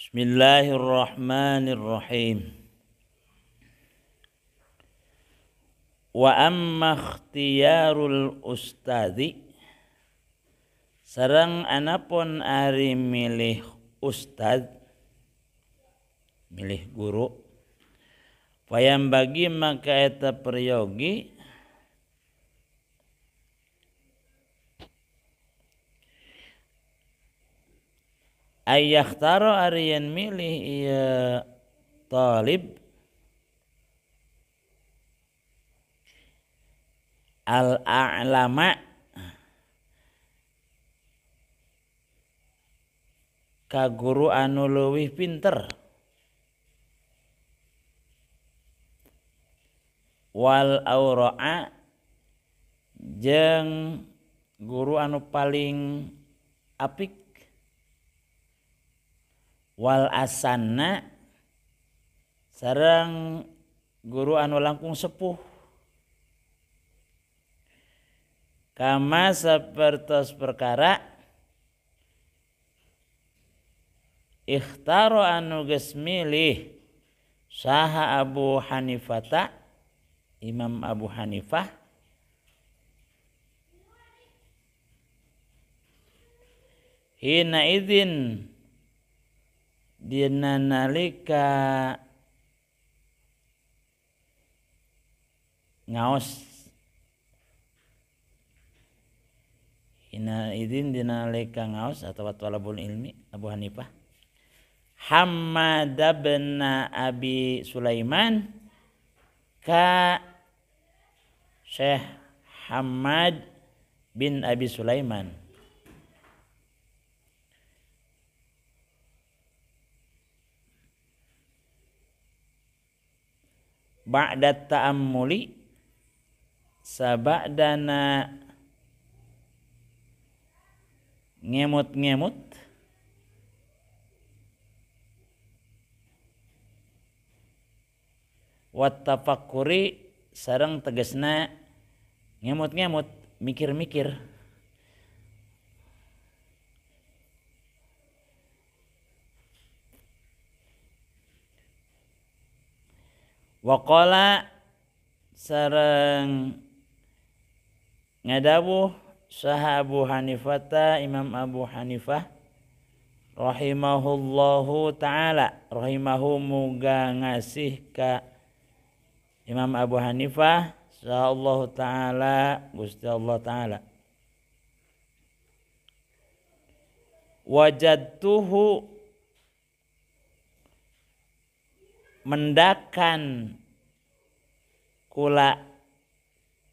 Bismillahirrahmanirrahim. Wa amma ikhtiyarul ustadzi sareng anapun ari milih ustad, milih guru, payam bagi maka eta peryogi ayakhtaro ari yen milih ieu talib al-a'lama ka guru anu leuwih pinter, wal aura'a jeung guru anu paling apik, wal asanna sareng guru anu langkung sepuh, kama sapertos perkara ikhtaro anu geus milih saha Abu Hanifata, Imam Abu Hanifah, hina idzin dina nalika ngaos, hina idzin dina nalika ngaos atau talabul ilmi Abu Hanifah Hammad bin Abi Sulaiman ka Syekh Hammad bin Abi Sulaiman. Ba'da ta'ammuli sabadana ngemut-ngemut wa tafakkuri sareng tegasna ngemut-ngemut, mikir-mikir. Waqala sareng ngadawuh saha Abu Hanifah, Imam Abu Hanifah rahimahullahu ta'ala, rahimahu muga ngasih ka Imam Abu Hanifah insyaallah ta'ala Gusti Allah ta'ala. Wajadtuhu mendakan kula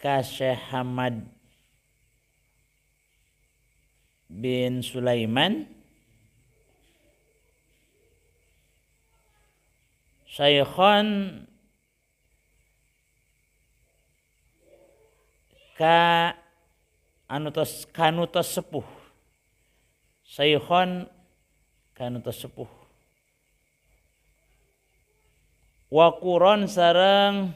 ka Syekh Hamad bin Sulaiman syaikhan ka anutos kanutos sepuh, syaikhan kanutos sepuh, wa quron sareng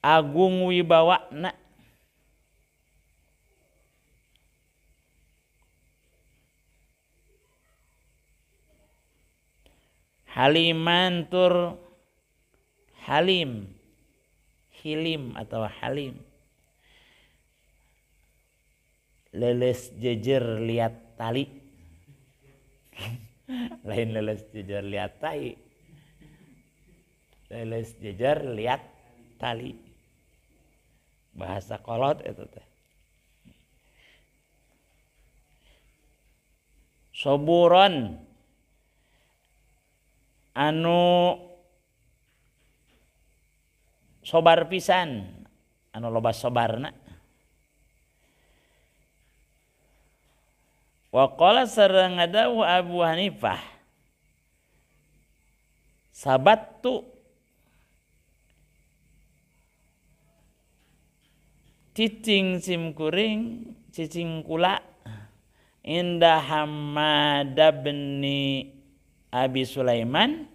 agung wibawana, haliman tur halim, hilim atau halim, leles jejer liat tali lain leles jejer liat tai, leles jejer liat tali, bahasa kolot itu teh. Soburon anu sobar pisan, anu loba sobarna. Wa qala sareng ngadawu Abu Hanifah sabattu cicing simkuring cicing kula inda Hammad bin Abi Sulaiman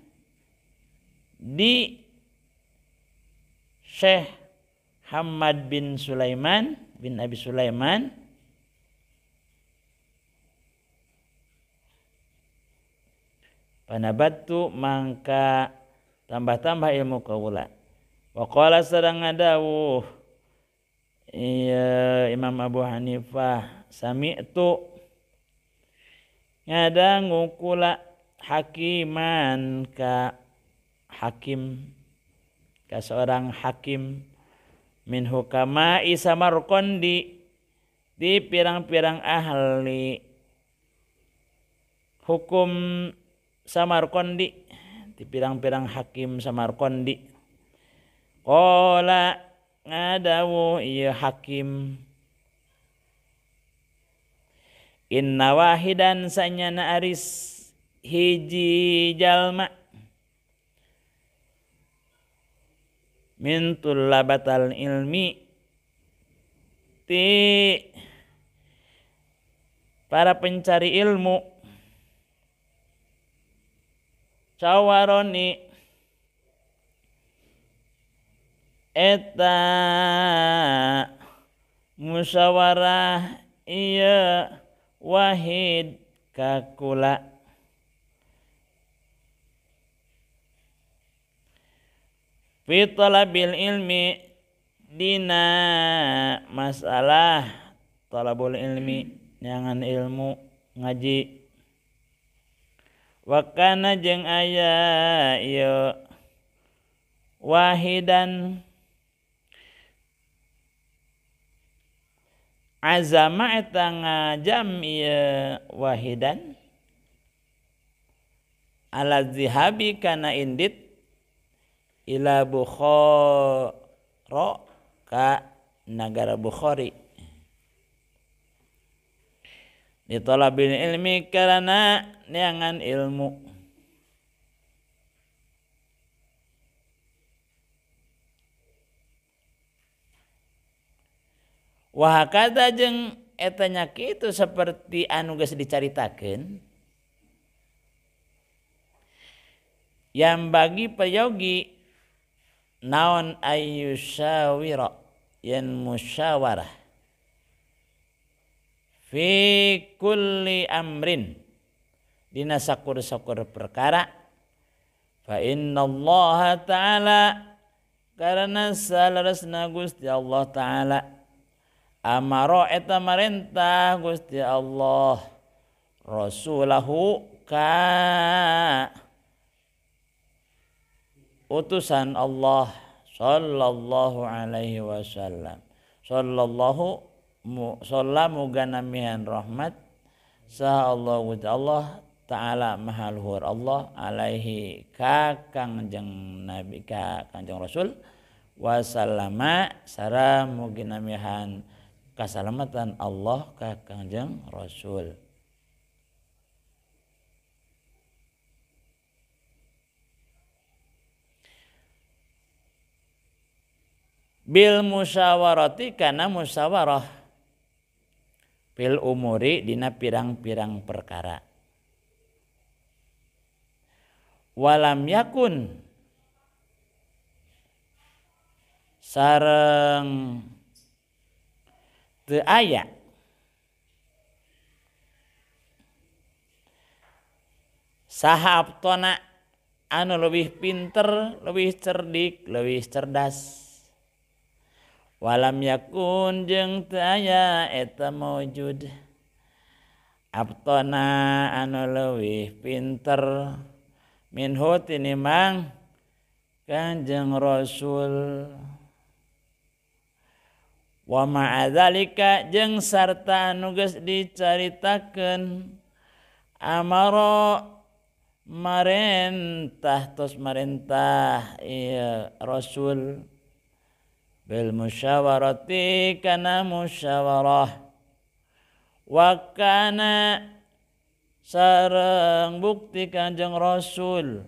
di Syekh Hammad bin Sulaiman bin Abi Sulaiman Panabattu mangka tambah-tambah ilmu kaula. Wa qala sareng ngadawuh Imam Abu Hanifah, sami'tu ngadangu kula hakiman ka hakim, ka seorang hakim, min hukama'i Samarqandi, di pirang-pirang ahli hukum Samarqandi, di pirang-pirang hakim Samarqandi. Qala ngadawu ieu hakim, inna wahidan sanyana aris hiji jalma min tullabatal ilmi, ti para pencari ilmu, cawaroni eta musyawarah iya wahid kakula, fi talabil ilmi, dina masalah talabul ilmi, nyangan ilmu ngaji. Wa kana jeung aya ieu wahidan azama eta ngajam ieu wahidan ala zihabi kana indit ila Bukhara ka nagara Bukhari, di talabil ilmi karena neangan ilmu. Wa hakada jeung eta nya kitu saperti anu geus dicaritakeun, yang bagi payogi naon ayyusyawira, yen musyawarah, fi kulli amrin, dina sakur-sakur perkara, fa innallaha ta'ala, karena salarasna Gusti Allah Ta'ala, amaro eta marentah Gusti Allah rasulahu ka utusan Allah sallallahu alaihi wasallam, sallallahu muga namihan rahmat sa Allah Gusti Allah Ta'ala maha luhur Allah alaihi ka kangjeng Nabi, ka kangjeng Rasul, wasallama sara mugi namihan kasalamatan Allah ka kangjeng Rasul. Bil musyawarati kana musyawarah, bil umuri dina pirang-pirang perkara, walam yakun sareng teu aya saha abtona anu leuwih pinter, leuwih cerdik, leuwih cerdas, walam yakun jeung teu aya eta maujud abtona anu leuwih pinter minhu tinimang kanjeng Rasul. Wa ma'adzalika jeung sarta anu geus dicaritakeun, amaro marentah tos marentah ieu Rasul, bil musyawarati kana musyawarah, wa kana sareng bukti kanjeng Rasul,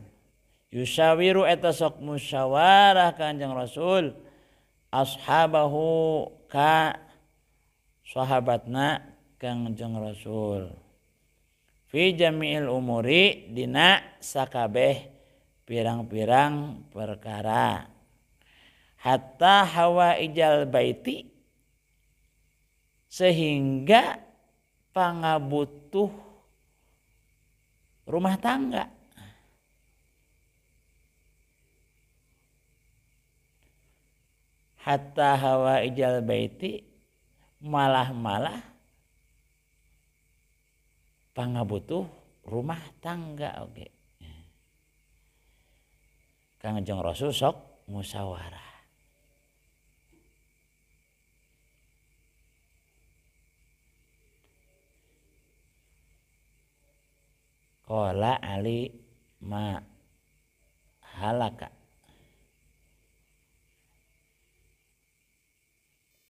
yusyawiru eta sok musyawarah kanjeng Rasul, ashabahu ka sahabatna kanjeng Rasul, fi jami'il umuri dina sakabeh pirang-pirang perkara, hatta hawaijal baiti, sehingga pangabutuh rumah tangga, hatta hawa ijal baiti malah pangabutuh rumah tangga oge. Kangjeng Rasul sok musyawarah. Qala Ali ma halaka